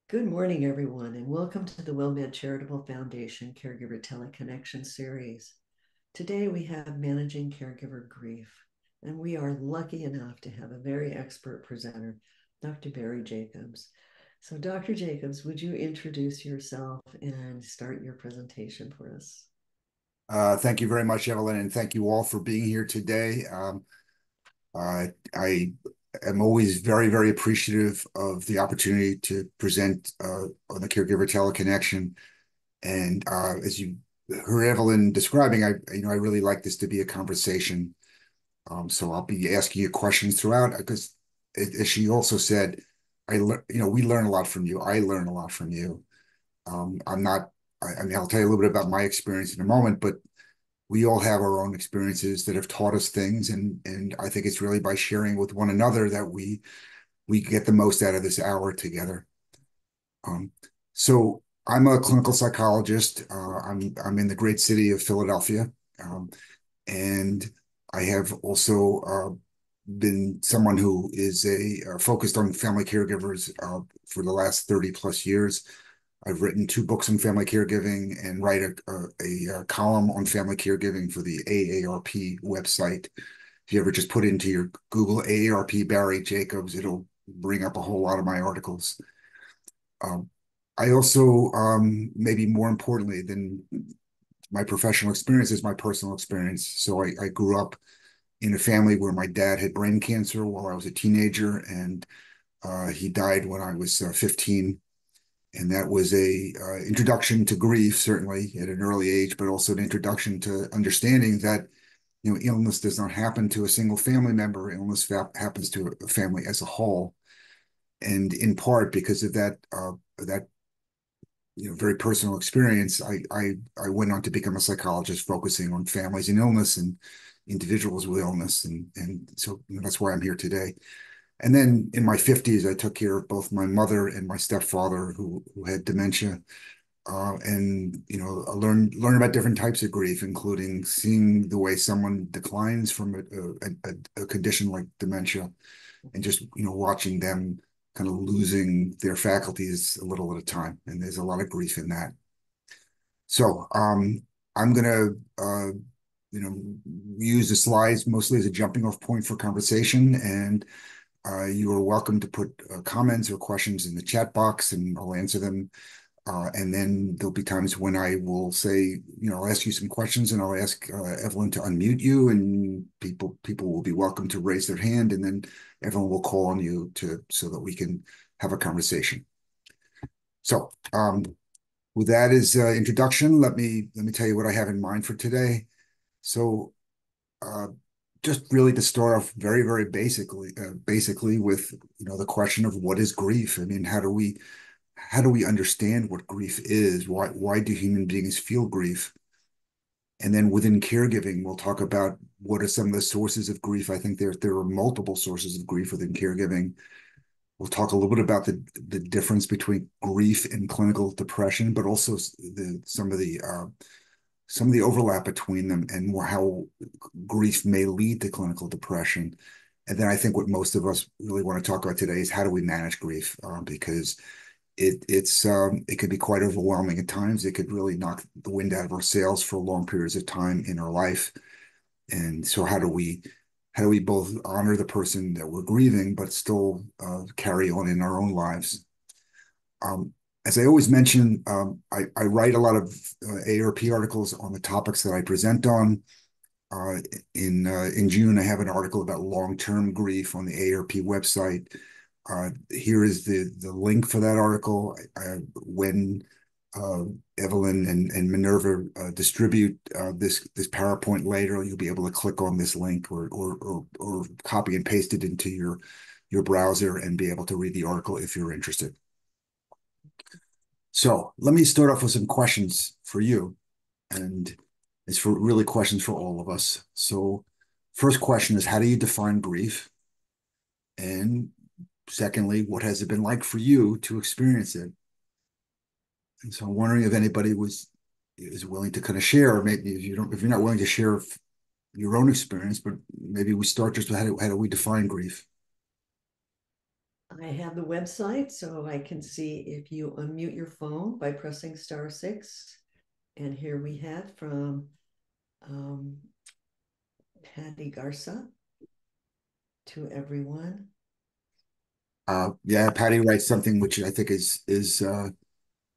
Good morning, everyone, and welcome to the WellMed Charitable Foundation Caregiver Teleconnection series. Today we have Managing Caregiver Grief, and we are lucky enough to have a very expert presenter, Dr. Barry Jacobs. So, Dr. Jacobs, would you introduce yourself and start your presentation for us? Thank you very much, Evelyn, and thank you all for being here today. I am always very, very appreciative of the opportunity to present on the Caregiver Teleconnection. And as you heard Evelyn describing, I really like this to be a conversation. So I'll be asking you questions throughout because, as she also said, we learn a lot from you. I learn a lot from you. I'm not. I mean, I'll tell you a little bit about my experience in a moment, but we all have our own experiences that have taught us things, and I think it's really by sharing with one another that we get the most out of this hour together. Um, so I'm a clinical psychologist. I'm in the great city of Philadelphia, and I have also been someone who is a focused on family caregivers for the last 30 plus years. I've written two books on family caregiving and write a column on family caregiving for the AARP website. If you ever just put into your Google AARP Barry Jacobs, it'll bring up a whole lot of my articles. Um, I also, maybe more importantly than my professional experience, is my personal experience. So I grew up in a family where my dad had brain cancer while I was a teenager, and he died when I was 15. And that was a introduction to grief, certainly at an early age, but also an introduction to understanding that illness does not happen to a single family member. Illness happens to a family as a whole, and in part because of that very personal experience, I went on to become a psychologist focusing on families and illness and individuals with illness, and so that's why I'm here today. And then in my 50s, I took care of both my mother and my stepfather who had dementia. And I learn about different types of grief, including seeing the way someone declines from a condition like dementia, and just watching them kind of losing their faculties a little at a time. And there's a lot of grief in that. So I'm gonna you know use the slides mostly as a jumping off point for conversation, and you are welcome to put comments or questions in the chat box, and I'll answer them. And then there'll be times when I will say, I'll ask you some questions, and I'll ask Evelyn to unmute you, and people will be welcome to raise their hand, and then Evelyn will call on you so that we can have a conversation. So, with that as introduction, let me tell you what I have in mind for today. So, uh, just really to start off very, very basically with the question of what is grief. I mean, how do we understand what grief is? Why do human beings feel grief? And then within caregiving, we'll talk about what are some of the sources of grief. I think there are multiple sources of grief within caregiving. We'll talk a little bit about the difference between grief and clinical depression, but also some of the overlap between them, and more how grief may lead to clinical depression. And then I think what most of us really want to talk about today is how do we manage grief, because it could be quite overwhelming at times. It could really knock the wind out of our sails for long periods of time in our life. And so how do we both honor the person that we're grieving, but still carry on in our own lives? Um, as I always mention, I write a lot of AARP articles on the topics that I present on. Uh, in June, I have an article about long-term grief on the AARP website. Here is the link for that article. When uh, Evelyn and Minerva distribute this PowerPoint later, you'll be able to click on this link, or copy and paste it into your browser and be able to read the article if you're interested. So let me start off with some questions for you, and it's for really questions for all of us. So first question is, how do you define grief? And secondly, what has it been like for you to experience it? And so I'm wondering if anybody is willing to kind of share, or maybe if you're not willing to share your own experience, but maybe we start just with how do we define grief? I have the website, so I can see if you unmute your phone by pressing *6. And here we have from um, Patty Garza to everyone. Yeah, Patty writes something which I think is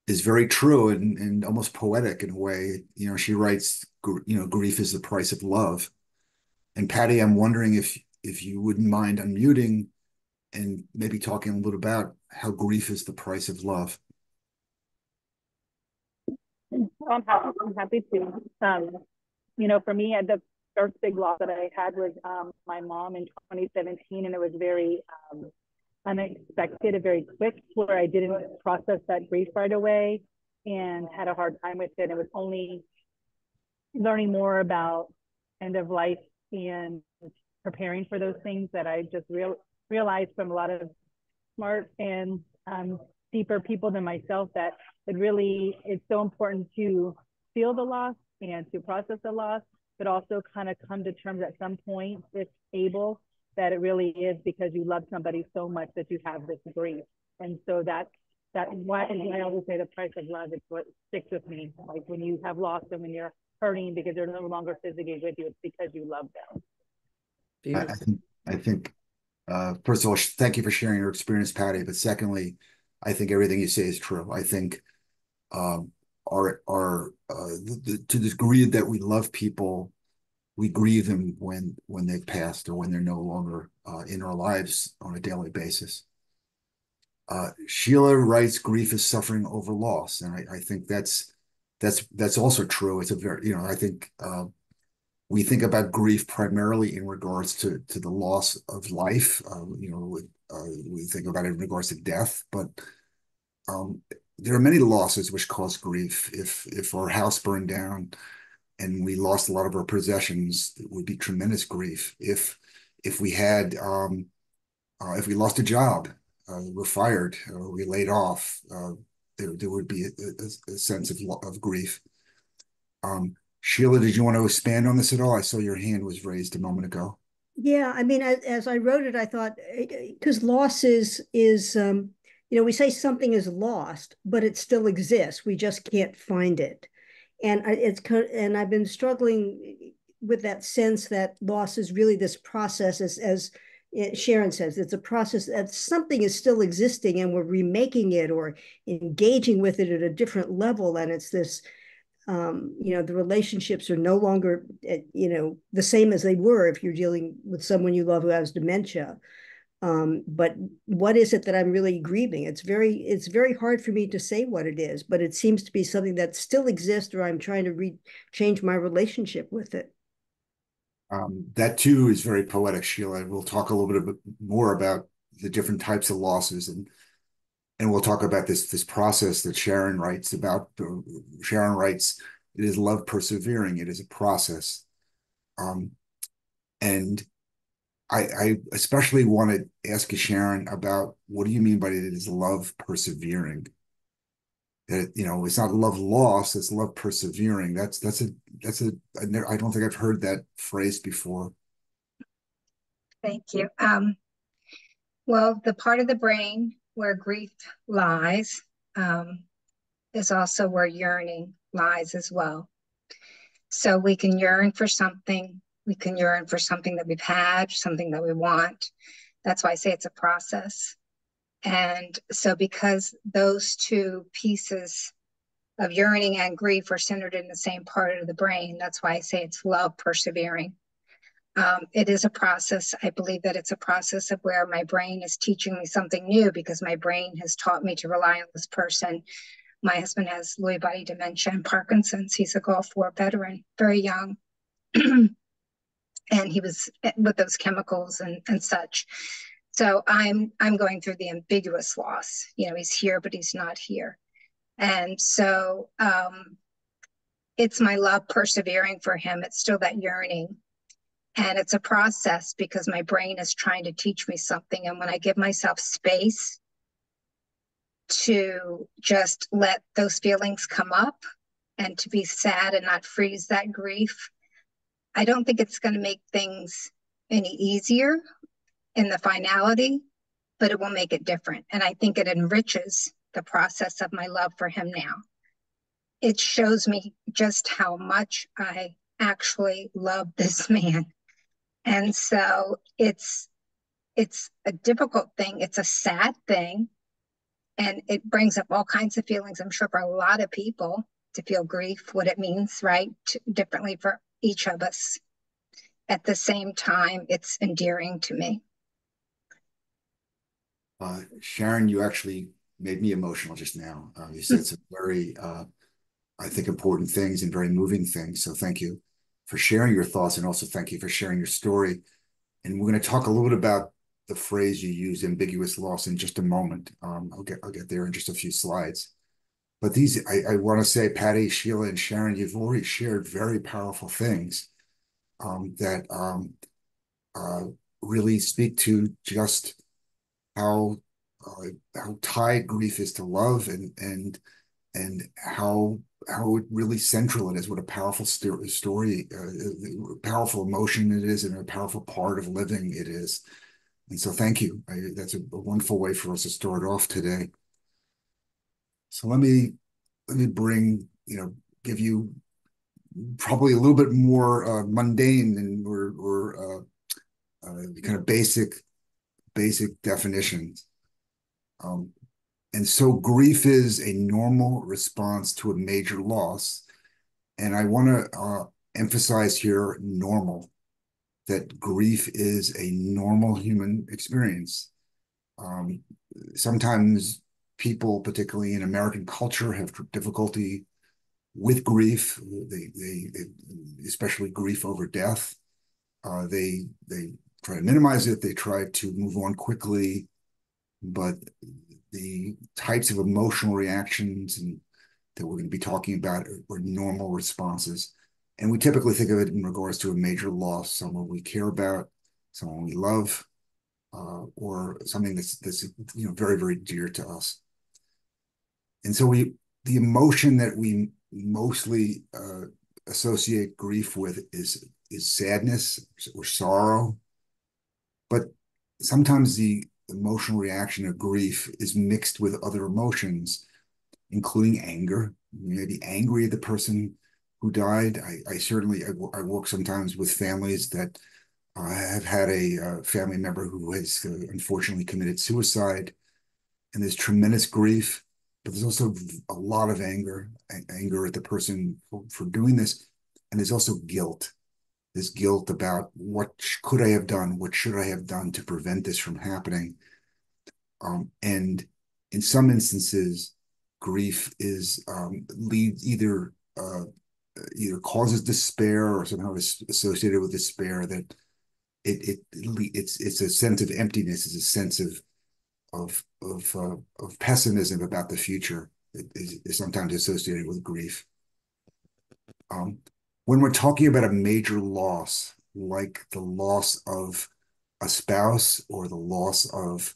very true and almost poetic in a way. You know, she writes, grief is the price of love. And Patty, I'm wondering if you wouldn't mind unmuting and maybe talking a little about how grief is the price of love. I'm happy to. For me, the first big loss that I had was my mom in 2017, and it was very unexpected and very quick, where I didn't process that grief right away and had a hard time with it. It was only learning more about end of life and preparing for those things that I just realized from a lot of smart and deeper people than myself that it's so important to feel the loss and to process the loss, but also kind of come to terms at some point, if able, that it really is because you love somebody so much that you have this grief. And so that's why I always say the price of love is what sticks with me. Like when you have lost and when you're hurting because they're no longer physically with you, it's because you love them. I, I think, I think first of all, thank you for sharing your experience, Patty. But secondly, I think everything you say is true. I think um, to the degree that we love people, we grieve them when they've passed or when they're no longer in our lives on a daily basis. Sheila writes, "Grief is suffering over loss," and I think that's also true. It's a very, I think we think about grief primarily in regards to the loss of life. We think about it in regards to death, but um, there are many losses which cause grief. If our house burned down and we lost a lot of our possessions, it would be tremendous grief. If we had if we lost a job, we're fired, we laid off, there would be a sense of grief. Sheila, did you want to expand on this at all? I saw your hand was raised a moment ago. Yeah, I mean, as I wrote it, I thought because loss is we say something is lost, but it still exists. We just can't find it, and and I've been struggling with that sense that loss is really this process, as Sharon says, it's a process that something is still existing, and we're remaking it or engaging with it at a different level, and it's this the relationships are no longer, the same as they were if you're dealing with someone you love who has dementia. But what is it that I'm really grieving? It's very hard for me to say what it is, but it seems to be something that still exists, or I'm trying to change my relationship with it. That too is very poetic, Sheila. We'll talk a little bit more about the different types of losses, and we'll talk about this process that Sharon writes about. Sharon writes, "It is love persevering. It is a process." Um, and I especially want to ask you, Sharon, about what do you mean by it is love persevering? That, it's not love lost, it's love persevering. I don't think I've heard that phrase before. Thank you. Well, the part of the brain where grief lies is also where yearning lies as well. So we can yearn for something. We can yearn for something that we've had, something that we want. That's why I say it's a process. And so because those two pieces of yearning and grief are centered in the same part of the brain, that's why I say it's love persevering. It is a process. I believe that it's a process of where my brain is teaching me something new because my brain has taught me to rely on this person. My husband has Lewy body dementia and Parkinson's. He's a Gulf War veteran, very young. And he was with those chemicals and such. So I'm going through the ambiguous loss. He's here, but he's not here. And so it's my love persevering for him. It's still that yearning. And it's a process because my brain is trying to teach me something. And when I give myself space to just let those feelings come up and to be sad and not freeze that grief, I don't think it's going to make things any easier in the finality, but it will make it different. And I think it enriches the process of my love for him now. It shows me just how much I actually love this man. And so it's a difficult thing. It's a sad thing. And it brings up all kinds of feelings, I'm sure, for a lot of people to feel grief, what it means, right? Differently for each of us. At the same time, it's endearing to me. Sharon, you actually made me emotional just now. You said some very, I think, important things and very moving things. So thank you for sharing your thoughts, and also thank you for sharing your story. And we're going to talk a little bit about the phrase you use, ambiguous loss, in just a moment. I'll get there in just a few slides. But I want to say, Patty, Sheila, and Sharon, you've already shared very powerful things that really speak to just how tied grief is to love, and how really central it is, what a powerful story, powerful emotion it is, and a powerful part of living it is. And so thank you. That's a wonderful way for us to start off today. So let me give you probably a little bit more mundane and or kind of basic definitions. And so grief is a normal response to a major loss. And I want to emphasize here normal, that grief is a normal human experience. Sometimes people, particularly in American culture, have difficulty with grief. They especially grief over death. They try to minimize it. They try to move on quickly, but the types of emotional reactions that we're going to be talking about are normal responses. And we typically think of it in regards to a major loss, someone we care about, someone we love, or something that's very, very dear to us. And so the emotion that we mostly associate grief with is sadness or sorrow. But sometimes the emotional reaction of grief is mixed with other emotions, including anger. You may be angry at the person who died. I work sometimes with families that have had a family member who has unfortunately committed suicide, and there's tremendous grief, but there's also a lot of anger at the person for doing this, and there's also guilt. This guilt about what could I have done, what should I have done to prevent this from happening. And in some instances, grief is either causes despair or somehow is associated with despair, that it's a sense of emptiness, it's a sense of pessimism about the future that is sometimes associated with grief. When we're talking about a major loss, like the loss of a spouse or the loss of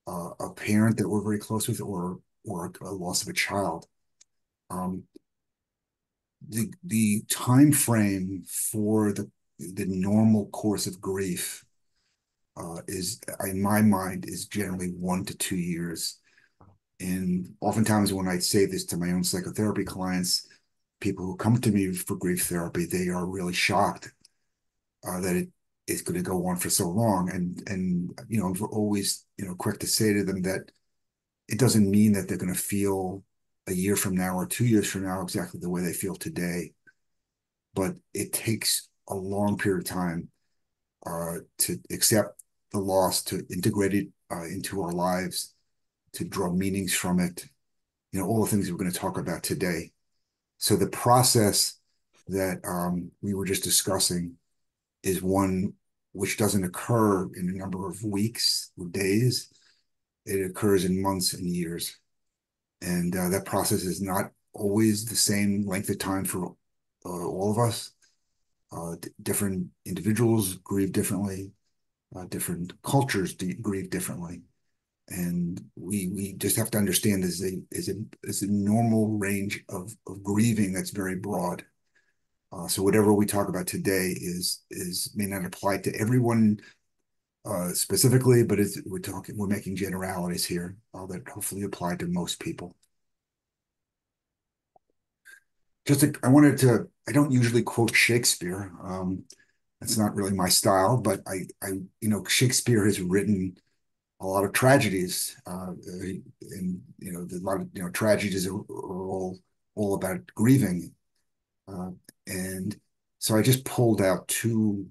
a parent that we're very close with, or a loss of a child, the time frame for the normal course of grief is, in my mind, is generally 1 to 2 years. And oftentimes when I say this to my own psychotherapy clients, people who come to me for grief therapy, they are really shocked that it's going to go on for so long. And I'm always quick to say to them that it doesn't mean that they're going to feel a year from now or 2 years from now exactly the way they feel today, but it takes a long period of time to accept the loss, to integrate it into our lives, to draw meanings from it, all the things we're going to talk about today. So the process that we were just discussing is one which doesn't occur in a number of weeks or days. It occurs in months and years. And that process is not always the same length of time for all of us. Different individuals grieve differently. Different cultures grieve differently. And we just have to understand there's a normal range of grieving that's very broad. So whatever we talk about today may not apply to everyone specifically, but we're making generalities here that hopefully apply to most people. I don't usually quote Shakespeare. That's not really my style, but Shakespeare has written a lot of tragedies, and a lot of tragedies are all about grieving, and so I just pulled out two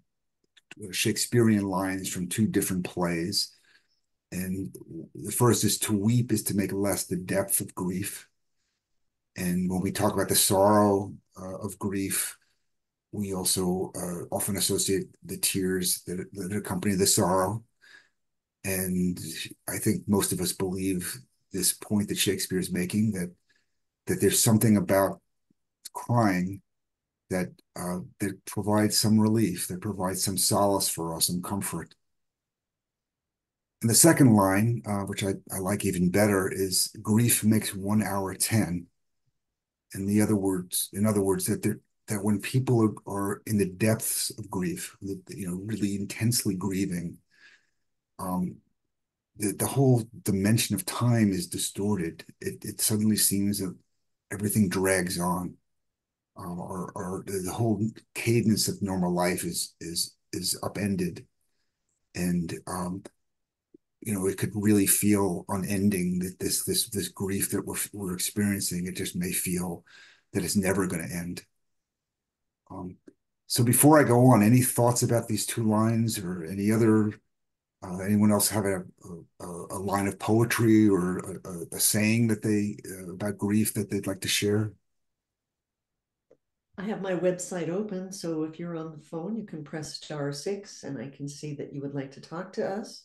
Shakespearean lines from two different plays, and the first is to weep is to make less the depth of grief, and when we talk about the sorrow of grief, we also often associate the tears that accompany the sorrow. And I think most of us believe this point that Shakespeare is making, that there's something about crying that provides some relief, that provides some solace for us, some comfort. And the second line, which I like even better, is grief makes 1 hour 10. In other words, that when people are in the depths of grief, really intensely grieving, the whole dimension of time is distorted. It suddenly seems that everything drags on, or the whole cadence of normal life is upended, and it could really feel unending, that this grief that we're experiencing. It just may feel that it's never going to end. So before I go on, any thoughts about these two lines, or anyone else have a line of poetry or a saying that about grief that they'd like to share? I have my website open, so if you're on the phone, you can press *6, and I can see that you would like to talk to us.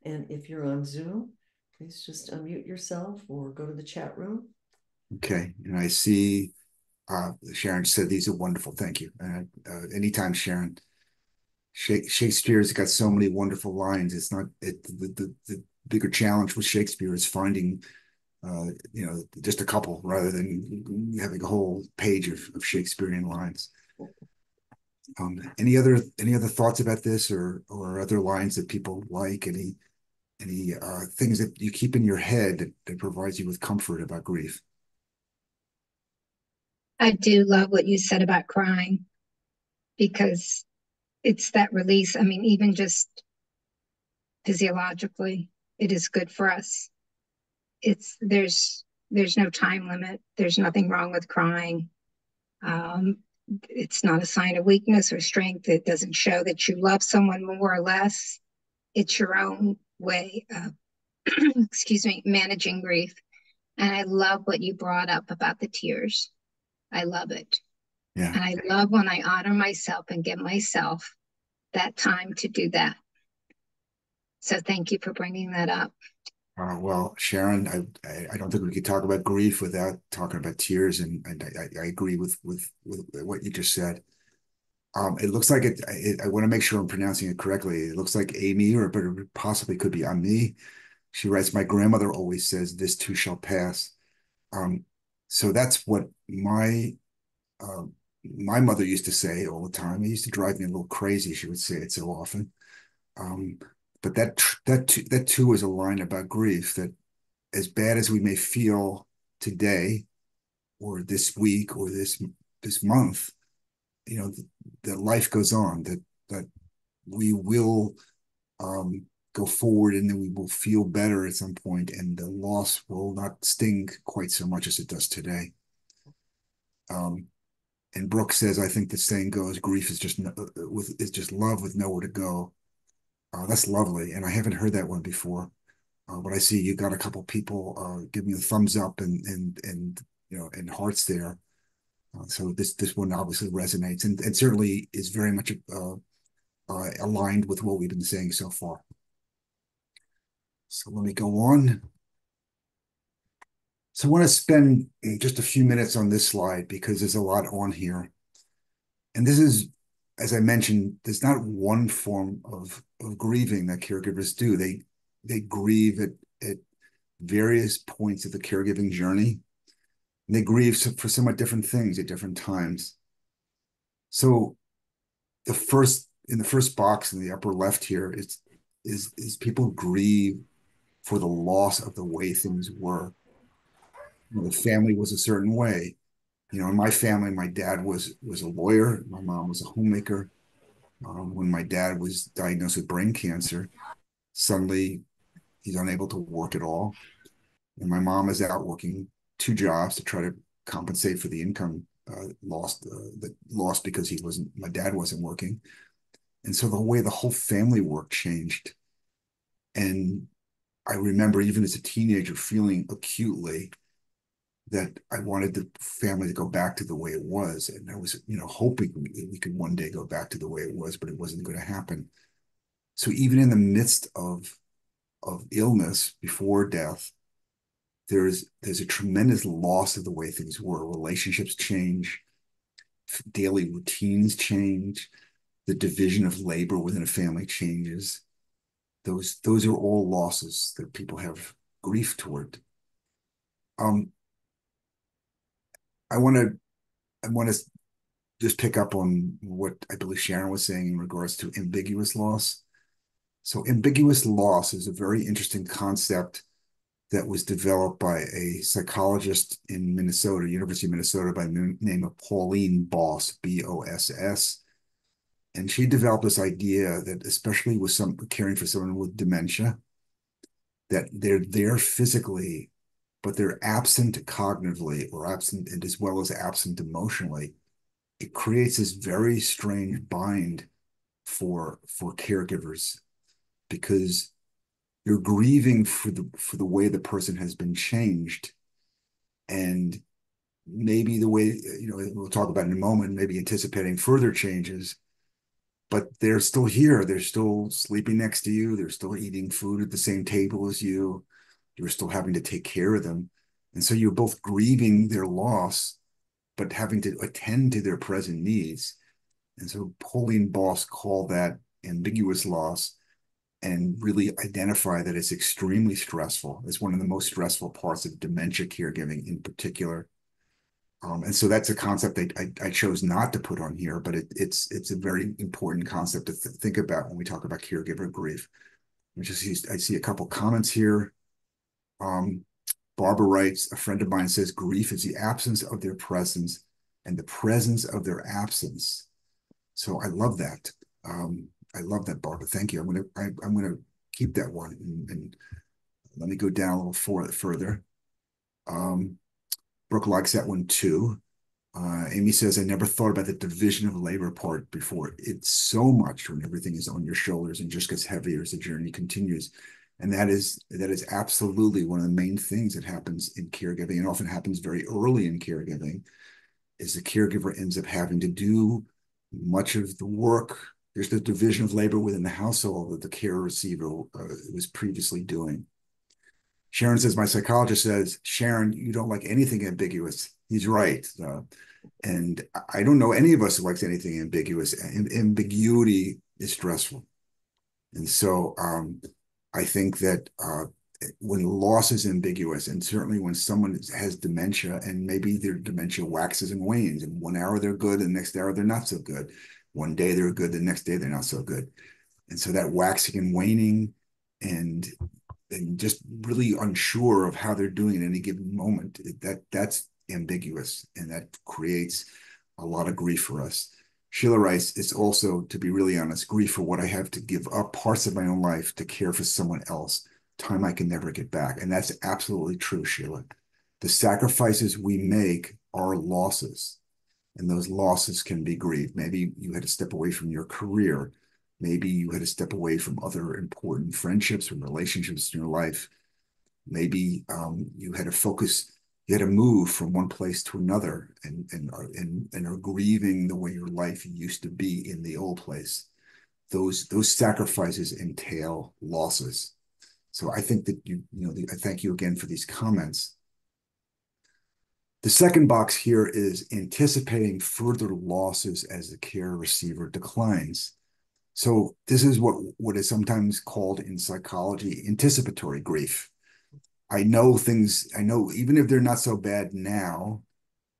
And if you're on Zoom, please just unmute yourself or go to the chat room. Okay, and I see Sharon said these are wonderful. Thank you. Anytime, Sharon. Shakespeare's got so many wonderful lines. It's not the bigger challenge with Shakespeare is finding just a couple rather than having a whole page of Shakespearean lines. Any other thoughts about this, or other lines that people like? Any things that you keep in your head that provides you with comfort about grief? I do love what you said about crying, because it's that release. I mean, even just physiologically, it is good for us. There's no time limit. There's nothing wrong with crying. It's not a sign of weakness or strength. It doesn't show that you love someone more or less. It's your own way of, excuse me, managing grief. And I love what you brought up about the tears. I love it. Yeah. And I love when I honor myself and give myself that time to do that. So thank you for bringing that up. Well, Sharon, I don't think we could talk about grief without talking about tears, and I agree with what you just said. It looks like I want to make sure I'm pronouncing it correctly. It looks like Amy, but it possibly could be Ami. She writes, "My grandmother always says, 'This too shall pass.'" So that's what my mother used to say all the time. It used to drive me a little crazy. She would say it so often. But that too is a line about grief, that as bad as we may feel today, or this week, or this month, that life goes on, that we will go forward, and then we will feel better at some point, and the loss will not sting quite so much as it does today. And Brooke says, I think the saying goes, grief is just love with nowhere to go. That's lovely, and I haven't heard that one before. But I see you got a couple people giving you a thumbs up and hearts there. So this one obviously resonates, and certainly is very much aligned with what we've been saying so far. So let me go on. So I want to spend just a few minutes on this slide, because there's a lot on here. And this is, as I mentioned, there's not one form of grieving that caregivers do. They grieve at various points of the caregiving journey. And they grieve for somewhat different things at different times. So in the first box in the upper left here, is people grieve for the loss of the way things were. The family was a certain way. In my family, my dad was a lawyer. My mom was a homemaker. When my dad was diagnosed with brain cancer, suddenly he's unable to work at all. And my mom is out working two jobs to try to compensate for the income lost because my dad wasn't working. And so the way the whole family work changed. And I remember even as a teenager feeling acutely that I wanted the family to go back to the way it was. And I was, hoping we could one day go back to the way it was, but it wasn't going to happen. So even in the midst of illness before death, there's a tremendous loss of the way things were. Relationships change, daily routines change, the division of labor within a family changes. Those are all losses that people have grief toward. I want to just pick up on what I believe Sharon was saying in regards to ambiguous loss. So ambiguous loss is a very interesting concept that was developed by a psychologist in Minnesota, University of Minnesota, by the name of Pauline Boss, Boss. And she developed this idea that, especially with caring for someone with dementia, that they're there physically, but they're absent cognitively or absent, and as well as absent emotionally. It creates this very strange bind for caregivers, because you're grieving for the way the person has been changed, and maybe the way, we'll talk about in a moment, maybe anticipating further changes, but they're still here. They're still sleeping next to you. They're still eating food at the same table as you. You're still having to take care of them. And so you're both grieving their loss, but having to attend to their present needs. And so Pauline Boss called that ambiguous loss, and really identify that it's extremely stressful. It's one of the most stressful parts of dementia caregiving in particular. And so that's a concept that I chose not to put on here, but it's a very important concept to think about when we talk about caregiver grief. I see a couple comments here. Barbara writes, a friend of mine says, grief is the absence of their presence and the presence of their absence. So I love that. I love that, Barbara. Thank you. I'm gonna keep that one, and let me go down a little further. Brooke likes that one too. Amy says, I never thought about the division of labor part before. It's so much when everything is on your shoulders and just gets heavier as the journey continues. And that is absolutely one of the main things that happens in caregiving, and often happens very early in caregiving, is the caregiver ends up having to do much of the work. There's the division of labor within the household that the care receiver was previously doing. Sharon says, my psychologist says, Sharon, you don't like anything ambiguous. He's right. And I don't know any of us who likes anything ambiguous. Ambiguity is stressful. And so I think that when loss is ambiguous, and certainly when someone has dementia, and maybe their dementia waxes and wanes, and 1 hour they're good, and the next hour they're not so good. One day they're good, the next day they're not so good. And so that waxing and waning, and just really unsure of how they're doing at any given moment, that's ambiguous, and that creates a lot of grief for us. Sheila writes, it's also, to be really honest, grief for what I have to give up parts of my own life to care for someone else, time I can never get back. And that's absolutely true, Sheila. The sacrifices we make are losses, and those losses can be grief. Maybe you had to step away from your career. Maybe you had to step away from other important friendships and relationships in your life. Maybe you had to focus, you had to move from one place to another, and are grieving the way your life used to be in the old place. Those sacrifices entail losses. So I think that I thank you again for these comments. The second box here is anticipating further losses as the care receiver declines. So this is what is sometimes called in psychology anticipatory grief. I know even if they're not so bad now,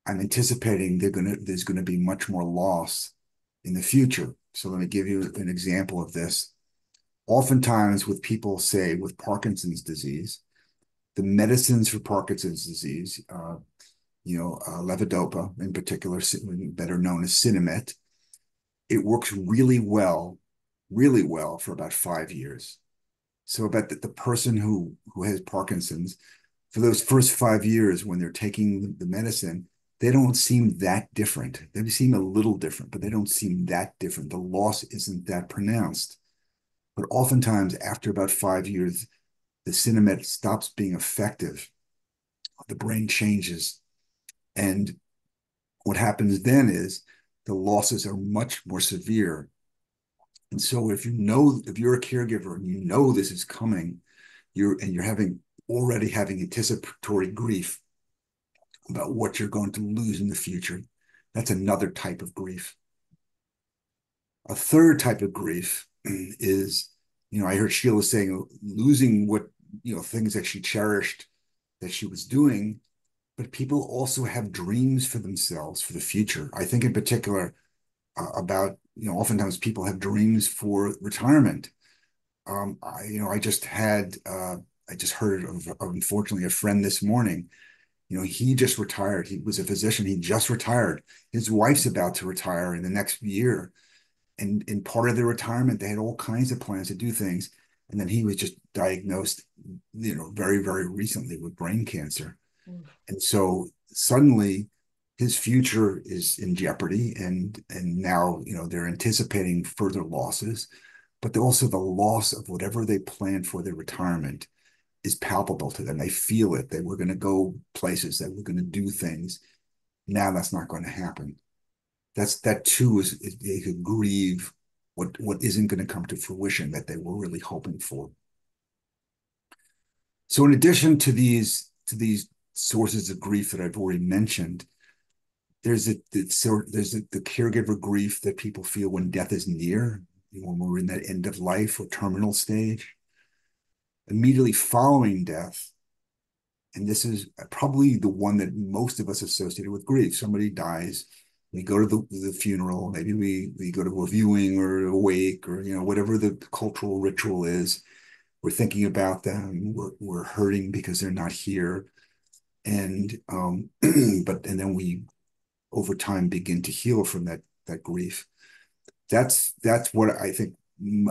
I'm anticipating there's gonna be much more loss in the future. So let me give you an example of this. Oftentimes with people, say, with Parkinson's disease, the medicines for Parkinson's disease, levodopa in particular, better known as Sinemet, it works really well for about 5 years. So about the person who has Parkinson's, for those first 5 years when they're taking the medicine, they don't seem that different. They seem a little different, but they don't seem that different. The loss isn't that pronounced. But oftentimes, after about 5 years, the Sinemet stops being effective. The brain changes. And what happens then is the losses are much more severe. And so if you're a caregiver and you know this is coming, you're already having anticipatory grief about what you're going to lose in the future. That's another type of grief. A third type of grief is, I heard Sheila saying losing things that she cherished that she was doing, but people also have dreams for themselves for the future. I think in particular about, oftentimes people have dreams for retirement. I just heard of unfortunately a friend this morning. He just retired. He was a physician. He just retired. His wife's about to retire in the next year. And in part of their retirement, they had all kinds of plans to do things. And then he was just diagnosed, very, very recently with brain cancer. And so suddenly his future is in jeopardy. And now, they're anticipating further losses, but also the loss of whatever they planned for their retirement is palpable to them. They feel it. They were going to go places, they were going to do things. Now that's not going to happen. That too is they could grieve what isn't going to come to fruition that they were really hoping for. So in addition to these sources of grief that I've already mentioned, there's the caregiver grief that people feel when death is near, when we're in that end of life or terminal stage. Immediately following death, and this is probably the one that most of us associated with grief. Somebody dies, we go to the funeral, maybe we go to a viewing or a wake or whatever the cultural ritual is. We're thinking about them, we're hurting because they're not here, and then we over time begin to heal from that grief. That's what I think,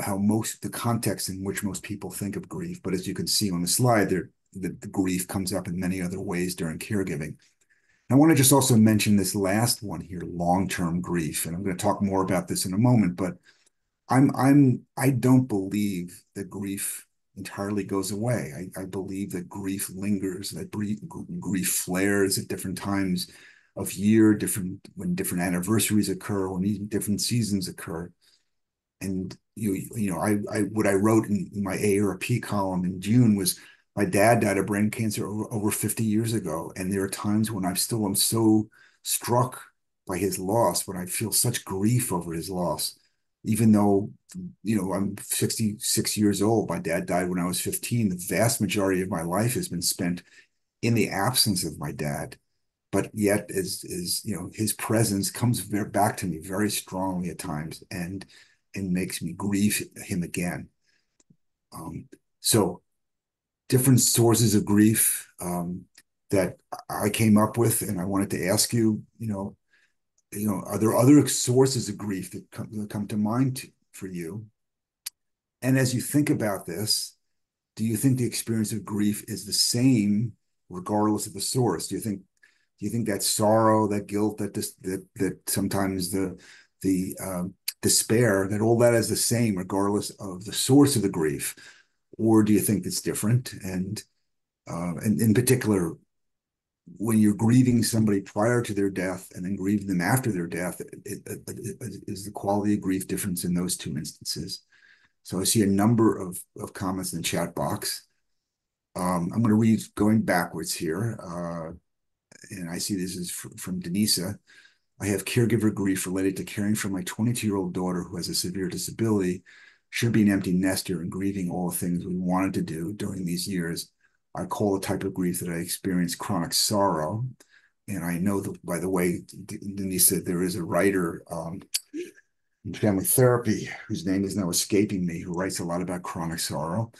how the context in which most people think of grief. But as you can see on the slide, the grief comes up in many other ways during caregiving. I want to just also mention this last one here, long-term grief, and I'm going to talk more about this in a moment. But I don't believe that grief entirely goes away. I believe that grief lingers, that grief flares at different times of year, when different anniversaries occur, when different seasons occur. And what I wrote in my A or a P column in June was, my dad died of brain cancer over 50 years ago. And there are times when I'm so struck by his loss, when I feel such grief over his loss, even though, I'm 66 years old. My dad died when I was 15. The vast majority of my life has been spent in the absence of my dad. But yet, his presence comes back to me very strongly at times and makes me grieve him again. So different sources of grief that I came up with, and I wanted to ask you, are there other sources of grief that come to mind for you? And as you think about this, do you think the experience of grief is the same regardless of the source? Do you think that sorrow, that guilt, that sometimes the despair, that all that is the same regardless of the source of the grief? Or do you think it's different? And in particular, when you're grieving somebody prior to their death and then grieving them after their death, is the quality of grief difference in those two instances? So I see a number of comments in the chat box. I'm going to read going backwards here. And I see this is from Denisa. I have caregiver grief related to caring for my 22-year-old daughter who has a severe disability, should be an empty nester, and grieving all the things we wanted to do during these years. I call the type of grief that I experience chronic sorrow. And I know that, by the way, Denise said there is a writer, in family therapy, whose name is now escaping me, who writes a lot about chronic sorrow.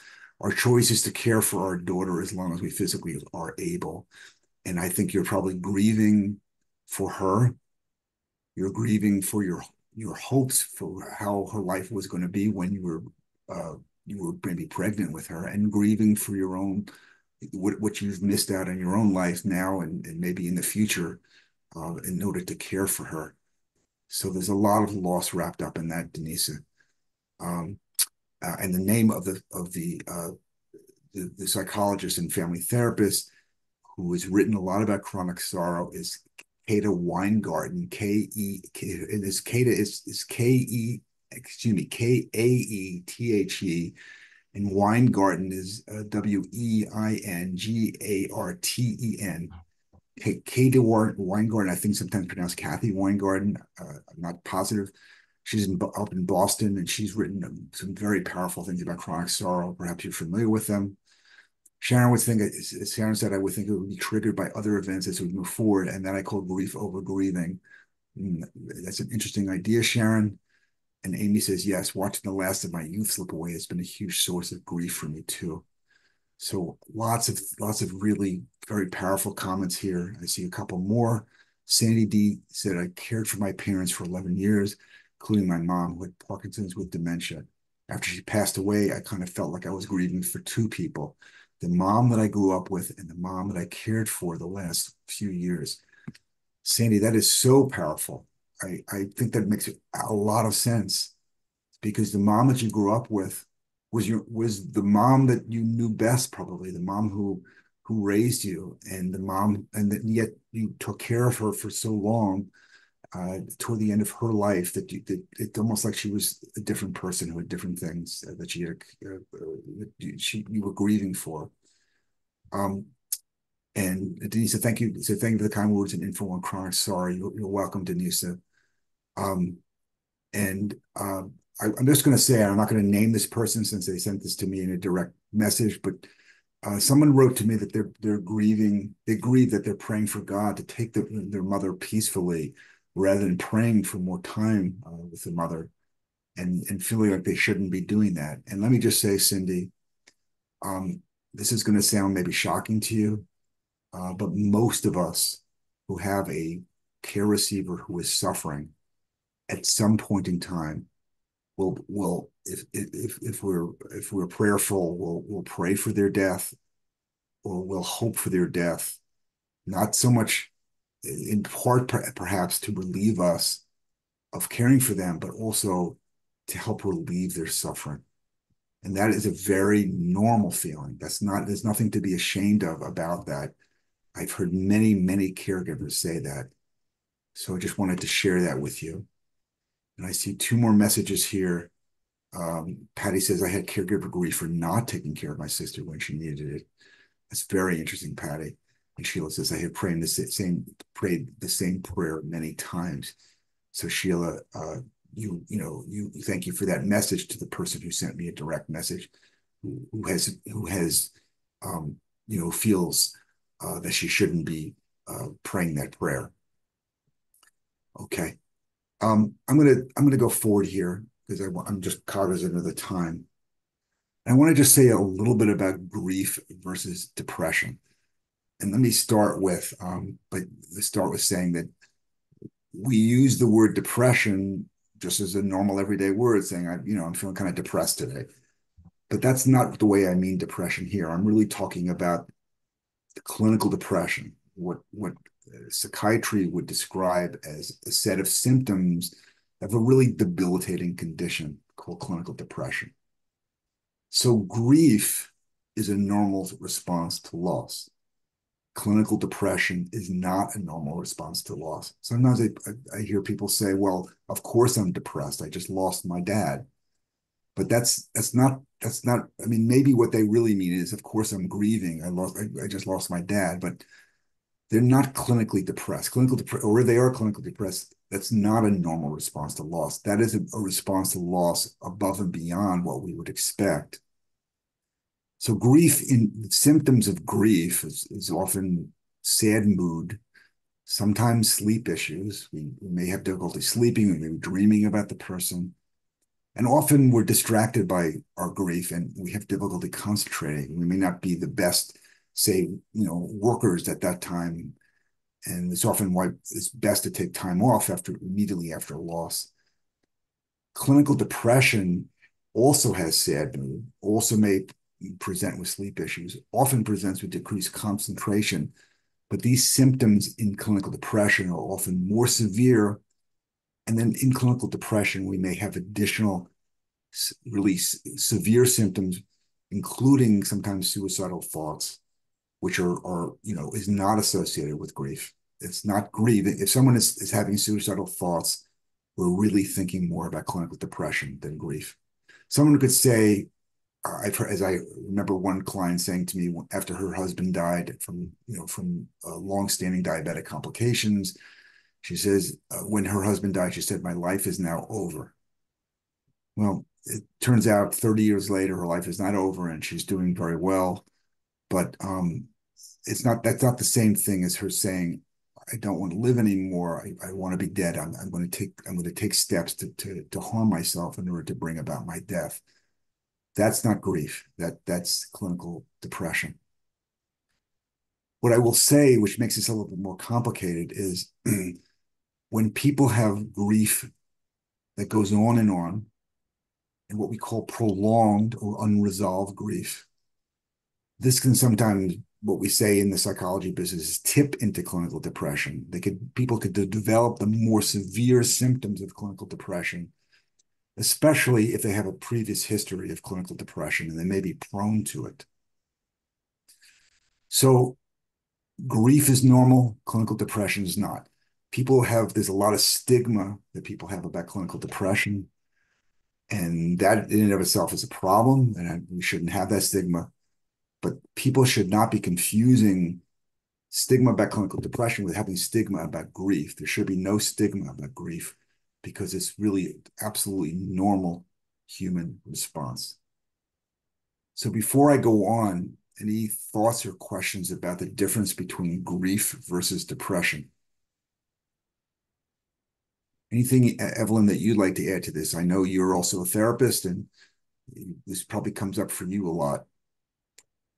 Our choice is to care for our daughter as long as we physically are able. And I think you're probably grieving for her. You're grieving for your hopes for how her life was going to be when you were maybe pregnant with her, and grieving for your own what you've missed out on your own life now and maybe in the future in order to care for her. So there's a lot of loss wrapped up in that, Denise. Um, and the name of the psychologist and family therapist who has written a lot about chronic sorrow is Kata Weingarten. And this Kata is Kaethe, and Weingarten is Weingarten. Kata Weingarten, I think sometimes pronounced Kathy Weingarten. I'm not positive. She's up in Boston, and she's written some very powerful things about chronic sorrow. Perhaps you're familiar with them. Sharon said, I would think it would be triggered by other events as we move forward, and that I call grief over grieving. That's an interesting idea, Sharon. And Amy says, yes, watching the last of my youth slip away has been a huge source of grief for me too. So lots of really very powerful comments here. I see a couple more. Sandy D said, I cared for my parents for 11 years, including my mom who had Parkinson's with dementia. After she passed away, I kind of felt like I was grieving for two people, the mom that I grew up with and the mom that I cared for the last few years. Sandy, that is so powerful. I think that makes a lot of sense, because the mom that you grew up with was the mom that you knew best, probably the mom who raised you, and the mom, and that yet you took care of her for so long, toward the end of her life, that it's almost like she was a different person who had different things that she had, you were grieving for. And Denise, thank you. So thank you for the kind words and info on chronic sorrow. You're welcome, Denise. And I'm just going to say, I'm not going to name this person since they sent this to me in a direct message, but someone wrote to me that they're grieving. They grieve that they're praying for God to take their mother peacefully, rather than praying for more time with their mother, and feeling like they shouldn't be doing that. And let me just say, Cindy, this is going to sound maybe shocking to you, but most of us who have a care receiver who is suffering at some point in time will if we're prayerful, we'll pray for their death, or we'll hope for their death, not so much in part perhaps to relieve us of caring for them, but also to help relieve their suffering. And that is a very normal feeling. There's nothing to be ashamed of about that. I've heard many caregivers say that. So I just wanted to share that with you. And I see two more messages here. Patty says, I had caregiver grief for not taking care of my sister when she needed it. That's very interesting, Patty. And Sheila says, I have prayed the same prayer many times. So Sheila, you thank you for that message to the person who sent me a direct message, who feels that she shouldn't be praying that prayer. Okay. I'm gonna go forward here because I'm just cognizant of the time. I want to just say a little bit about grief versus depression. And let me start with saying that we use the word depression just as a normal everyday word, saying I'm feeling kind of depressed today. But that's not the way I mean depression here. I'm really talking about the clinical depression, what psychiatry would describe as a set of symptoms of a really debilitating condition called clinical depression. So grief is a normal response to loss. Clinical depression is not a normal response to loss. Sometimes I hear people say, well, of course I'm depressed. I just lost my dad. But that's not, I mean, maybe what they really mean is, of course I'm grieving. I just lost my dad, but they're not clinically depressed. Or they are clinically depressed. That's not a normal response to loss. That is a response to loss above and beyond what we would expect. So symptoms of grief is often sad mood, sometimes sleep issues. We may have difficulty sleeping, we may be dreaming about the person. And often we're distracted by our grief and we have difficulty concentrating. We may not be the best, say, workers at that time. And it's often why it's best to take time off immediately after a loss. Clinical depression also has sad mood, also may present with sleep issues, often presents with decreased concentration. But these symptoms in clinical depression are often more severe. And then in clinical depression, we may have additional really severe symptoms, including sometimes suicidal thoughts, which is not associated with grief. It's not grief. If someone is having suicidal thoughts, we're really thinking more about clinical depression than grief. Someone could say, as I remember one client saying to me after her husband died from long-standing diabetic complications, she says, when her husband died, she said, "My life is now over." Well, it turns out 30 years later, her life is not over and she's doing very well. But that's not the same thing as her saying, "I don't want to live anymore. I want to be dead. I'm going to take steps to harm myself in order to bring about my death." That's not grief. That's clinical depression. What I will say, which makes this a little bit more complicated, is when people have grief that goes on, and what we call prolonged or unresolved grief, this can sometimes, what we say in the psychology business, is tip into clinical depression. People could develop the more severe symptoms of clinical depression, especially if they have a previous history of clinical depression and they may be prone to it. So grief is normal, clinical depression is not. There's a lot of stigma that people have about clinical depression, and that in and of itself is a problem, and we shouldn't have that stigma. But people should not be confusing stigma about clinical depression with having stigma about grief. There should be no stigma about grief because it's really absolutely normal human response. So before I go on, any thoughts or questions about the difference between grief versus depression? Anything, Evelyn, that you'd like to add to this? I know you're also a therapist, and this probably comes up for you a lot.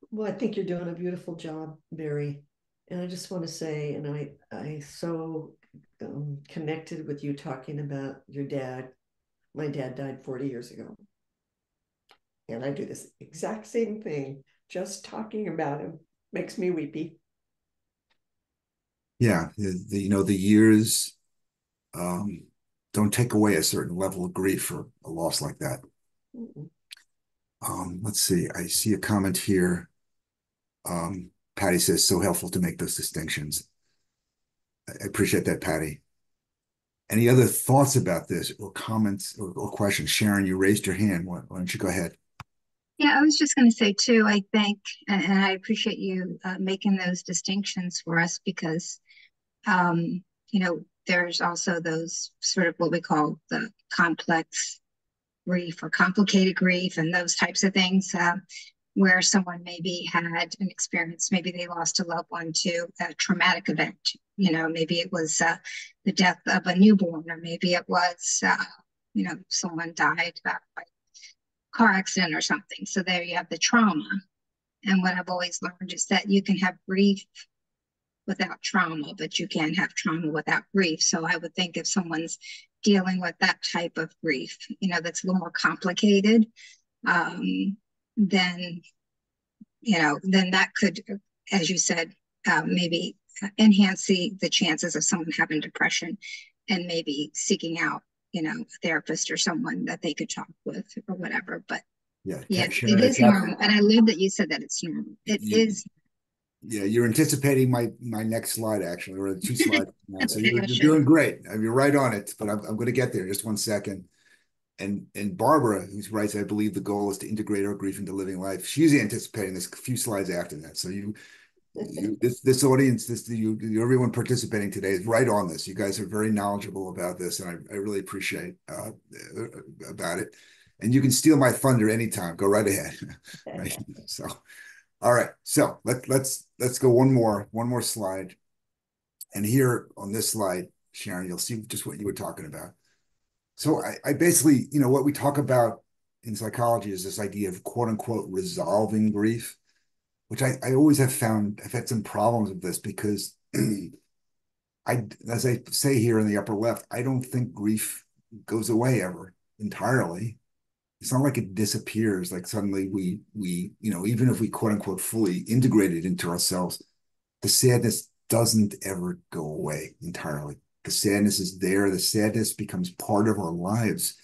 Well, I think you're doing a beautiful job, Barry. And I just want to say, and I so connected with you talking about your dad. My dad died 40 years ago. And I do this exact same thing. Just talking about him makes me weepy. Yeah, the years don't take away a certain level of grief for a loss like that. Let's see. I see a comment here. Patty says, "So helpful to make those distinctions." I appreciate that, Patty. Any other thoughts about this or comments or questions? Sharon, you raised your hand. Why don't you go ahead? Yeah, I was just going to say too, I think, and I appreciate you making those distinctions for us because, there's also those sort of what we call the complex grief or complicated grief and those types of things where someone maybe had an experience, maybe they lost a loved one to a traumatic event. Maybe it was the death of a newborn, or maybe it was, someone died by car accident or something. So there you have the trauma. And what I've always learned is that you can have grief without trauma, but you can't have trauma without grief. So I would think if someone's dealing with that type of grief, that's a little more complicated, then that could, as you said, maybe enhance the chances of someone having depression and maybe seeking out, a therapist or someone that they could talk with or whatever. But yeah, it is normal. And I love that you said that it's normal. It is. Yeah, you're anticipating my next slide, actually, or 2 slides now. So you're doing great. You're right on it, but I'm going to get there. Just 1 second. And Barbara, who writes, "I believe the goal is to integrate our grief into living life." She's anticipating this a few slides after that. So this audience, everyone participating today is right on this. You guys are very knowledgeable about this, and I really appreciate about it. And you can steal my thunder anytime. Go right ahead. Right. So, all right. So let's go one more slide. And here on this slide, Sharon, you'll see just what you were talking about. So I basically, what we talk about in psychology is this idea of quote unquote resolving grief, which I always have found I've had some problems with this because as I say here in the upper left, I don't think grief goes away ever entirely. It's not like it disappears, like suddenly even if we quote unquote fully integrate it into ourselves, the sadness doesn't ever go away entirely. The sadness is there. The sadness becomes part of our lives.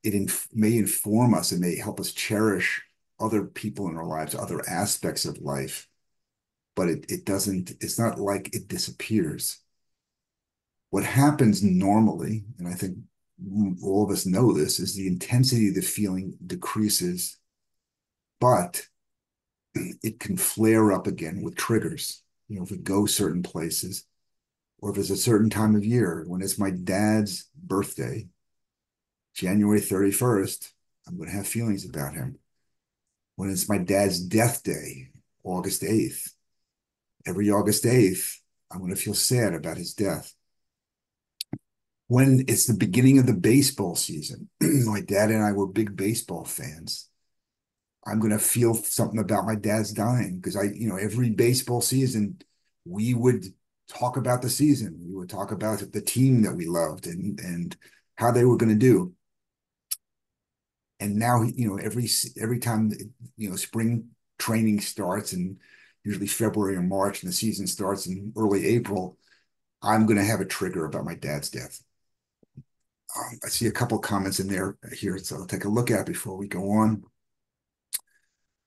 It may inform us. It may help us cherish other people in our lives, other aspects of life, but it doesn't, it's not like it disappears. What happens normally, and I think all of us know this, is the intensity of the feeling decreases, but it can flare up again with triggers. If we go certain places, or if it's a certain time of year, when it's my dad's birthday, January 31st, I'm going to have feelings about him. When it's my dad's death day, August 8th, every August 8th, I'm going to feel sad about his death. When it's the beginning of the baseball season, my dad and I were big baseball fans. I'm going to feel something about my dad's dying because every baseball season, we would talk about the season. We would talk about the team that we loved and how they were going to do. And now, every time, spring training starts, and usually February or March, and the season starts in early April, I'm going to have a trigger about my dad's death. I see a couple comments in there here, so I'll take a look at it before we go on.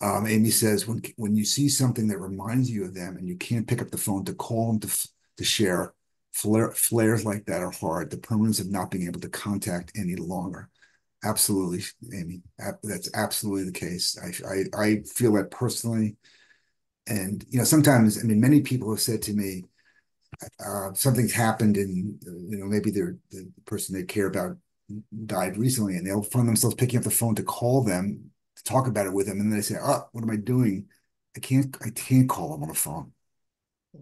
Amy says, when you see something that reminds you of them and you can't pick up the phone to call them to share, flares like that are hard. The permanence of not being able to contact any longer. Absolutely, Amy. That's absolutely the case. I feel that personally. And, sometimes, many people have said to me, something's happened and, maybe the person they care about died recently, and they'll find themselves picking up the phone to call them, to talk about it with them. And then they say, oh, what am I doing? I can't call them on the phone.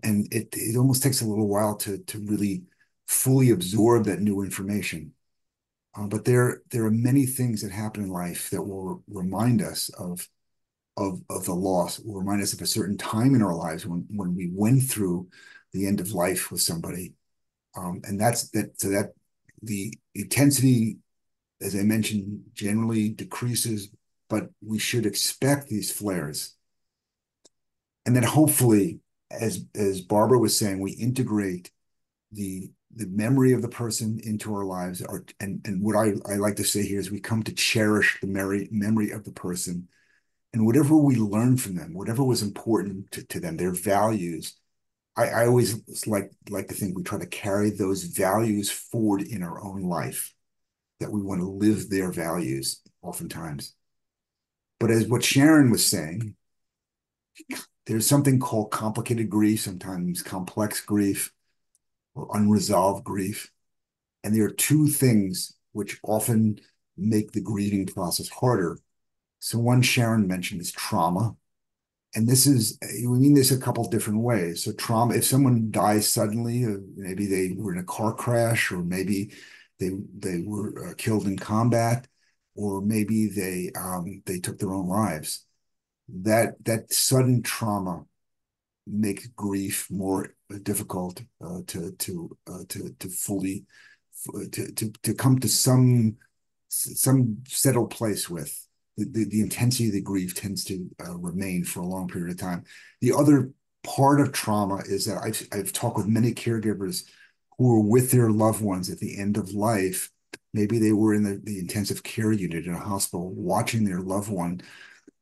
And it almost takes a little while to really fully absorb that new information. But there are many things that happen in life that will remind us of the loss, will remind us of a certain time in our lives when we went through the end of life with somebody. And so that the intensity, as I mentioned, generally decreases, but we should expect these flares. And then hopefully, as Barbara was saying, we integrate the memory of the person into our lives. And what I like to say here is we come to cherish the memory of the person. And whatever we learn from them, whatever was important to them, their values, I always like to think we try to carry those values forward in our own life, that we want to live their values oftentimes. But as what Sharon was saying, there's something called complicated grief, sometimes complex grief or unresolved grief. And there are two things which often make the grieving process harder. So one Sharon mentioned is trauma. And we mean this a couple different ways. So trauma, if someone dies suddenly, maybe they were in a car crash, or maybe they were killed in combat, or maybe they took their own lives. That sudden trauma makes grief more difficult to fully to come to some settled place with. The intensity of the grief tends to remain for a long period of time. The other part of trauma is that I've talked with many caregivers who were with their loved ones at the end of life. Maybe they were in the intensive care unit in a hospital, watching their loved one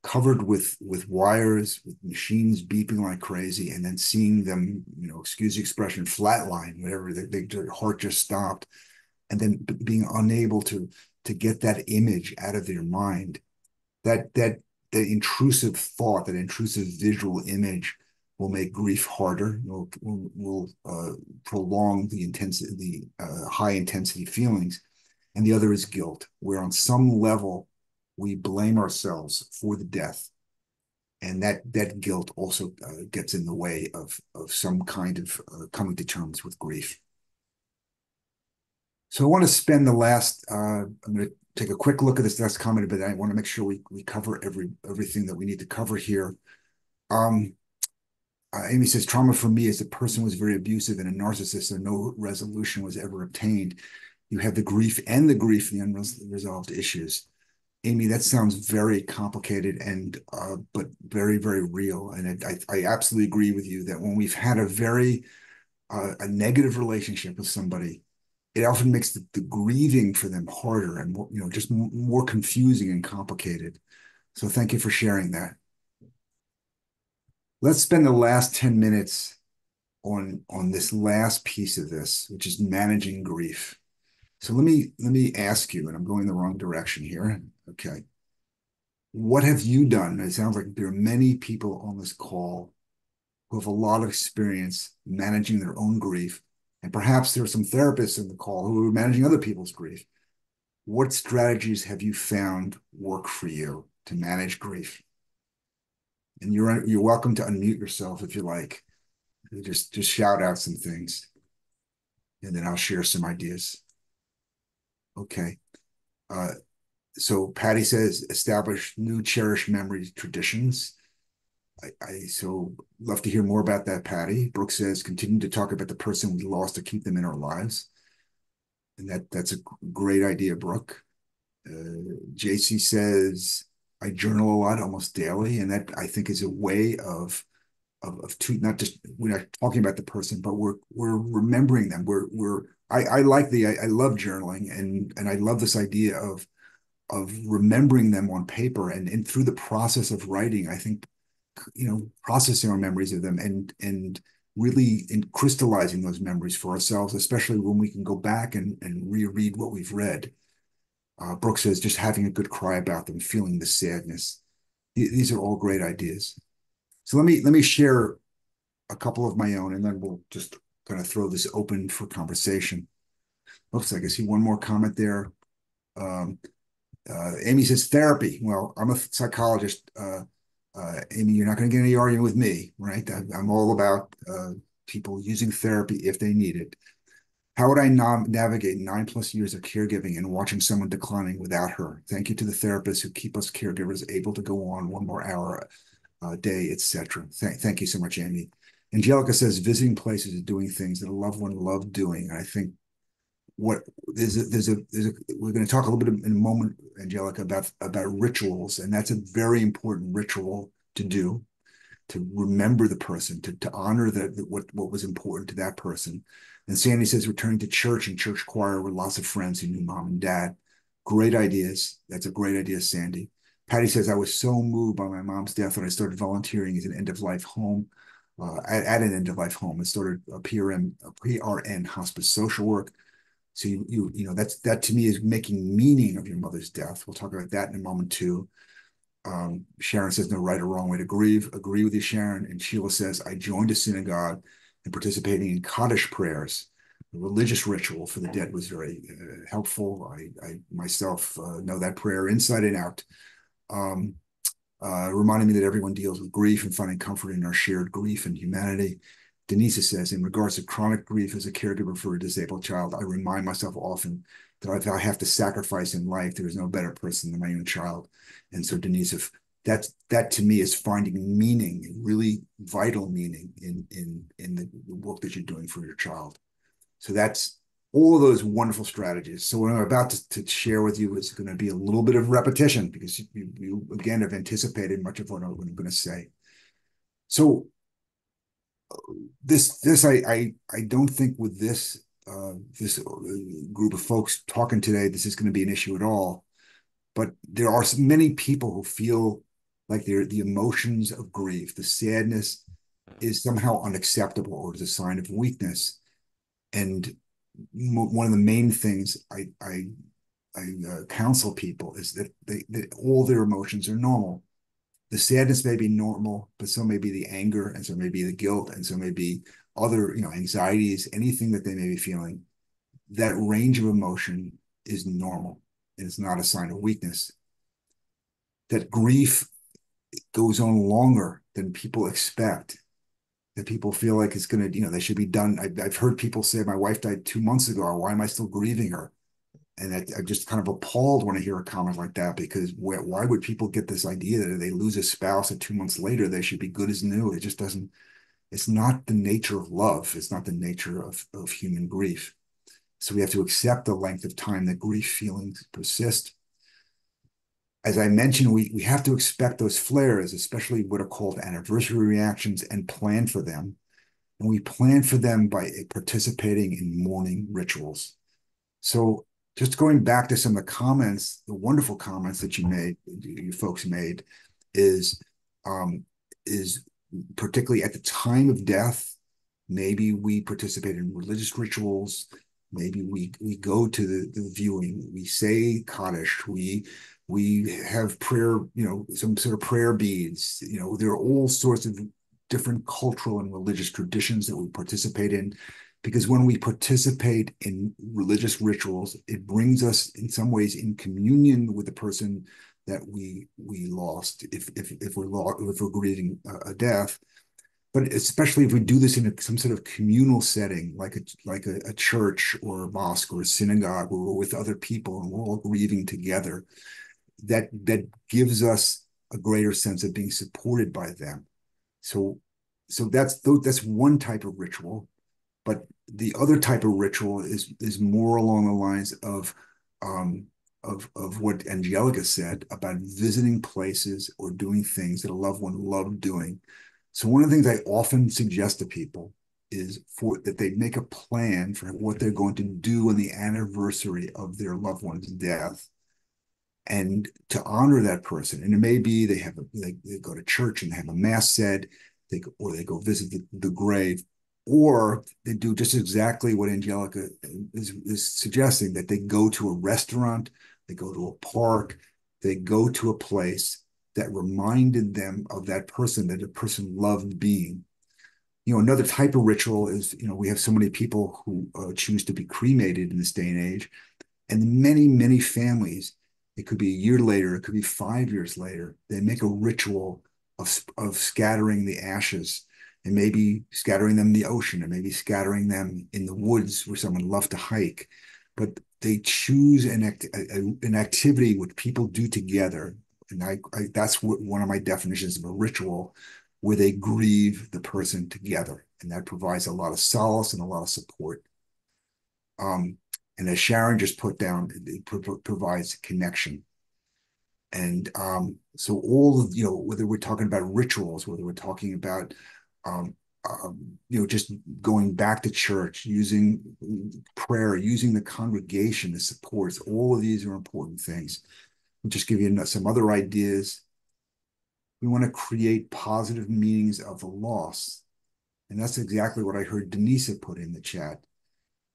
covered with wires, with machines beeping like crazy, and then seeing them, excuse the expression, flatline, whatever, their heart just stopped, and then being unable to get that image out of their mind. That intrusive thought, that intrusive visual image will make grief harder, will prolong the high intensity feelings. And the other is guilt, where on some level we blame ourselves for the death. And that guilt also gets in the way of some kind of coming to terms with grief. So I want to spend the last, I'm going to take a quick look at this last comment, but I want to make sure we cover everything that we need to cover here. Amy says, trauma for me is the person was very abusive and a narcissist, so no resolution was ever obtained. You have the grief and the unresolved issues. Amy, that sounds very complicated and but very, very real. And I absolutely agree with you that when we've had a negative relationship with somebody, it often makes the grieving for them harder and more, just more confusing and complicated. So thank you for sharing that. Let's spend the last 10 minutes on this last piece of this, which is managing grief. So let me ask you, and I'm going the wrong direction here. Okay. What have you done? It sounds like there are many people on this call who have a lot of experience managing their own grief. And perhaps there are some therapists in the call who are managing other people's grief. What strategies have you found work for you to manage grief? And you're welcome to unmute yourself if you like. Just shout out some things, and then I'll share some ideas. Okay. So Patty says, establish new cherished memories, traditions. I so love to hear more about that, Patty. Brooke says, continue to talk about the person we lost to keep them in our lives. And that's a great idea, Brooke. JC says, I journal a lot, almost daily, and that I think is a way of not just, we're not talking about the person, but we're remembering them. I love journaling, and I love this idea of remembering them on paper, and through the process of writing, I think, processing our memories of them and really crystallizing those memories for ourselves, especially when we can go back and reread what we've read. Brooke says, just having a good cry about them, feeling the sadness. These are all great ideas. So let me share a couple of my own, and then we'll just kind of throw this open for conversation. Oops, I can see one more comment there. Amy says therapy. Well, I'm a psychologist. Amy, you're not going to get any argument with me, right? I'm all about people using therapy if they need it. How would I navigate 9+ years of caregiving and watching someone declining without her? Thank you to the therapists who keep us caregivers able to go on one more hour a day, etc. Thank you so much, Amy. Angelica says visiting places and doing things that a loved one loved doing. And I think we're going to talk a little bit in a moment, Angelica, about rituals, and that's a very important ritual to do, to remember the person, to honor what was important to that person. And Sandy says returning to church and church choir with lots of friends who knew mom and dad. Great ideas. That's a great idea, Sandy. Patty says, I was so moved by my mom's death that I started volunteering at an end-of-life home, at an end-of-life home. I started a PRN hospice social work. So that to me is making meaning of your mother's death. We'll talk about that in a moment too. Sharon says no right or wrong way to grieve. Agree with you, Sharon. And Sheila says, I joined a synagogue and participating in Kaddish prayers. The religious ritual for the dead was very helpful. I myself know that prayer inside and out. Reminding me that everyone deals with grief and finding comfort in our shared grief and humanity. Denise says, in regards to chronic grief as a caregiver for a disabled child, I remind myself often that if I have to sacrifice in life, there is no better person than my own child. And so, Denise, if that to me is finding meaning, really vital meaning in the work that you're doing for your child. So that's all of those wonderful strategies. So what I'm about to share with you is going to be a little bit of repetition because you again have anticipated much of what I'm going to say. So I don't think with this group of folks talking today, this is going to be an issue at all. But there are many people who feel like the emotions of grief, the sadness, is somehow unacceptable or is a sign of weakness. And one of the main things I counsel people is that all their emotions are normal. The sadness may be normal, but so may be the anger, and so may be the guilt, and so may be other, anxieties, anything that they may be feeling. That range of emotion is normal, and it's not a sign of weakness. That grief goes on longer than people expect. That people feel like it's going to, they should be done. I've heard people say, my wife died 2 months ago. Why am I still grieving her? And I'm just kind of appalled when I hear a comment like that, because why would people get this idea that if they lose a spouse and 2 months later, they should be good as new? It just doesn't, it's not the nature of love. It's not the nature of human grief. So we have to accept the length of time that grief feelings persist. As I mentioned, we have to expect those flares, especially what are called anniversary reactions, and plan for them. And we plan for them by participating in mourning rituals. So just going back to some of the comments, the wonderful comments that you folks made, is is particularly at the time of death, maybe we participate in religious rituals, maybe we go to the viewing, we say Kaddish, we have prayer, some sort of prayer beads. There are all sorts of different cultural and religious traditions that we participate in, because when we participate in religious rituals, it brings us in some ways in communion with the person that we lost, if we're grieving a death. But especially if we do this in some sort of communal setting, like a church or a mosque or a synagogue, where we're with other people and we're all grieving together, that gives us a greater sense of being supported by them. So that's one type of ritual. But the other type of ritual is more along the lines of what Angelica said about visiting places or doing things that a loved one loved doing. So one of the things I often suggest to people is that they make a plan for what they're going to do on the anniversary of their loved one's death, and to honor that person. And it may be they go to church and have a mass said, or they go visit the grave, or they do just exactly what Angelica is suggesting, that they go to a restaurant, they go to a park, they go to a place that reminded them of that person, that a person loved being. Another type of ritual is, we have so many people who choose to be cremated in this day and age, and many, many families, it could be a year later, it could be 5 years later, they make a ritual of scattering the ashes, and maybe scattering them in the ocean, and maybe scattering them in the woods where someone loved to hike. But they choose an activity which people do together. And that's one of my definitions of a ritual, where they grieve the person together. And that provides a lot of solace and a lot of support. And as Sharon just put down, it provides connection. And so all of, whether we're talking about rituals, whether we're talking about, just going back to church, using prayer, using the congregation as supports, all of these are important things. I'll just give you some other ideas. We want to create positive meanings of the loss. And that's exactly what I heard Denise put in the chat,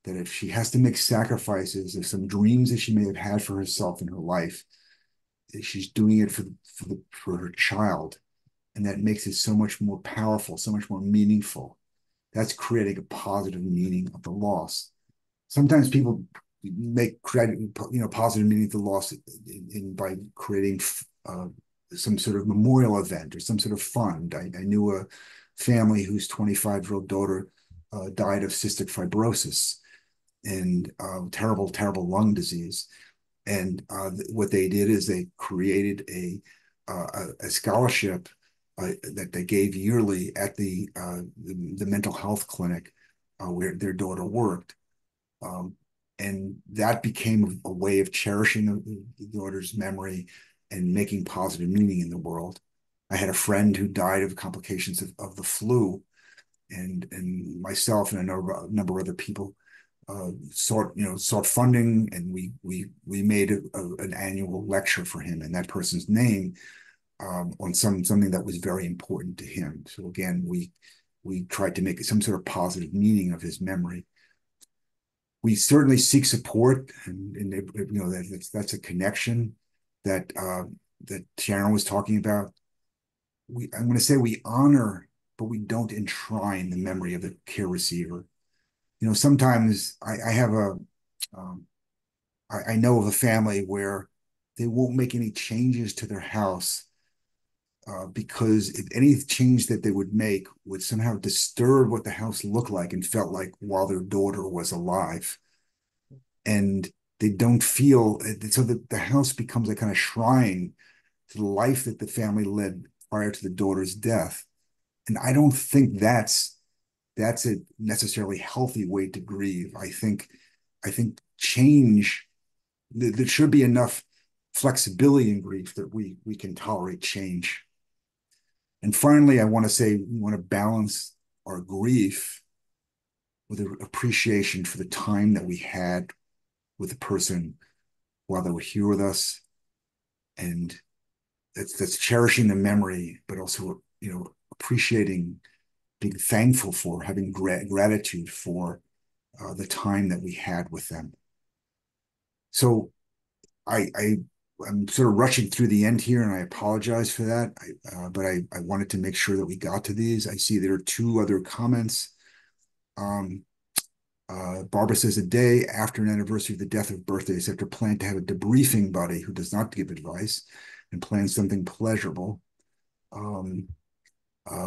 that if she has to make sacrifices of some dreams that she may have had for herself in her life, she's doing it for her child. And that makes it so much more powerful, so much more meaningful. That's creating a positive meaning of the loss. Sometimes people make positive meaning of the loss by creating some sort of memorial event or some sort of fund. I knew a family whose 25-year-old daughter died of cystic fibrosis and terrible, terrible lung disease. And what they did is they created a scholarship that they gave yearly at the mental health clinic where their daughter worked. And that became a way of cherishing the daughter's memory and making positive meaning in the world. I had a friend who died of complications of the flu, and myself and a number of other people sought funding, and we made an annual lecture for him in that person's name, on something that was very important to him. So again, we tried to make some sort of positive meaning of his memory. We certainly seek support, and that's a connection that Sharon was talking about. I'm going to say we honor, but we don't enshrine the memory of the care receiver. Sometimes I know of a family where they won't make any changes to their house because if any change that they would make would somehow disturb what the house looked like and felt like while their daughter was alive. And they don't feel, so that the house becomes a kind of shrine to the life that the family led prior to the daughter's death. And I don't think that's a necessarily healthy way to grieve. I think change, there should be enough flexibility in grief that we can tolerate change. And finally, I want to say we want to balance our grief with an appreciation for the time that we had with the person while they were here with us. And that's cherishing the memory, but also, appreciating, being thankful for, having gratitude for the time that we had with them. So I'm sort of rushing through the end here, and I apologize for that. But I wanted to make sure that we got to these. I see there are two other comments. Barbara says, a day after an anniversary of the death of birthday, after plan to have a debriefing buddy who does not give advice and plan something pleasurable,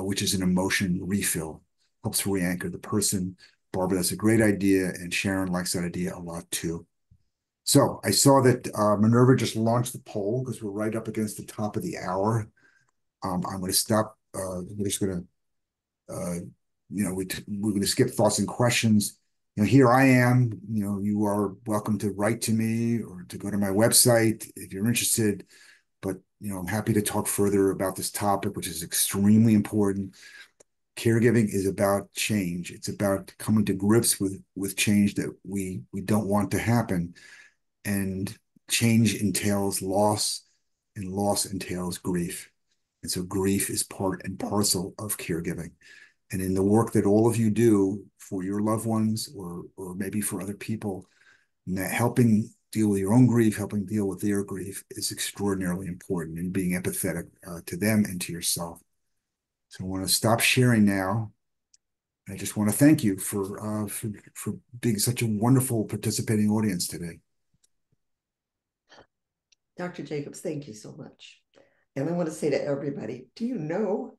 which is an emotion refill, helps re-anchor the person. Barbara, that's a great idea, and Sharon likes that idea a lot too. So I saw that Minerva just launched the poll because we're right up against the top of the hour. I'm going to stop. We're just going to, we're going to skip thoughts and questions. Here I am. You are welcome to write to me or to go to my website if you're interested. But I'm happy to talk further about this topic, which is extremely important. Caregiving is about change. It's about coming to grips with change that we don't want to happen. And change entails loss, and loss entails grief. And so grief is part and parcel of caregiving. And in the work that all of you do for your loved ones or maybe for other people, helping deal with your own grief, helping deal with their grief is extraordinarily important, and being empathetic to them and to yourself. So I want to stop sharing now. I just want to thank you for being such a wonderful participating audience today. Dr. Jacobs, thank you so much. And I want to say to everybody, do you know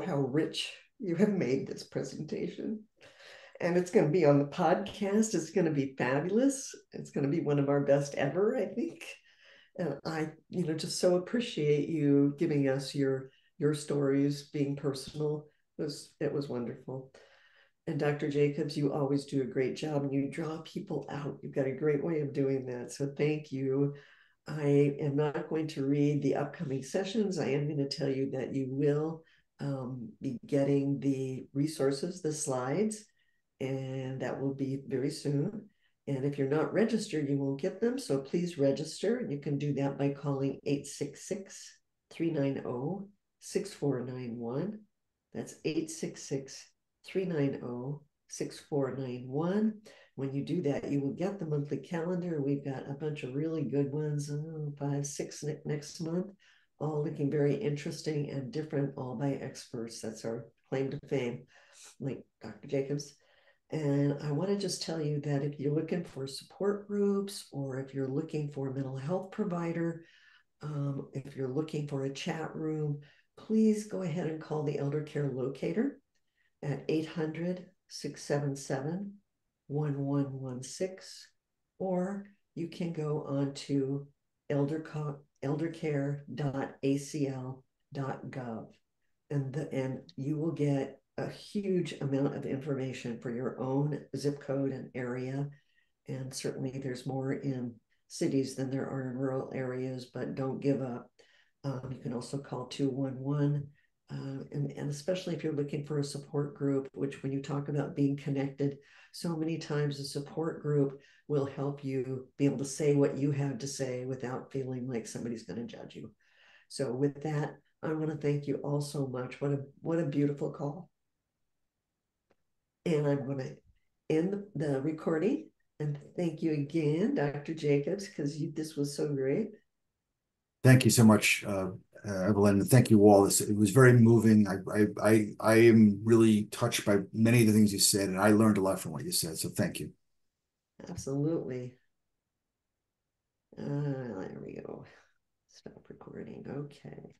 how rich you have made this presentation? And it's going to be on the podcast. It's going to be fabulous. It's going to be one of our best ever, I think. And I, just so appreciate you giving us your stories, being personal. It was wonderful. And Dr. Jacobs, you always do a great job, and you draw people out. You've got a great way of doing that. So thank you. I am not going to read the upcoming sessions. I am going to tell you that you will be getting the resources, the slides, and that will be very soon. And if you're not registered, you won't get them. So please register. And you can do that by calling 866-390-6491. That's 866-390-6491. When you do that, you will get the monthly calendar. We've got a bunch of really good ones, 5, 6 next month, all looking very interesting and different, all by experts. That's our claim to fame, like Dr. Jacobs. And I want to just tell you that if you're looking for support groups, or if you're looking for a mental health provider, if you're looking for a chat room, please go ahead and call the Elder Care Locator at 800-677-1116, or you can go on to eldercare.acl.gov, and you will get a huge amount of information for your own zip code and area. And certainly there's more in cities than there are in rural areas, but don't give up. You can also call 211. And especially if you're looking for a support group, which when you talk about being connected, so many times a support group will help you be able to say what you have to say without feeling like somebody's going to judge you. So with that, I want to thank you all so much. What a beautiful call. And I'm going to end the recording. And thank you again, Dr. Jacobs, because this was so great. Thank you so much, Evelyn, and thank you all. It was very moving. I am really touched by many of the things you said, and I learned a lot from what you said. So thank you. Absolutely. There we go. Stop recording. Okay.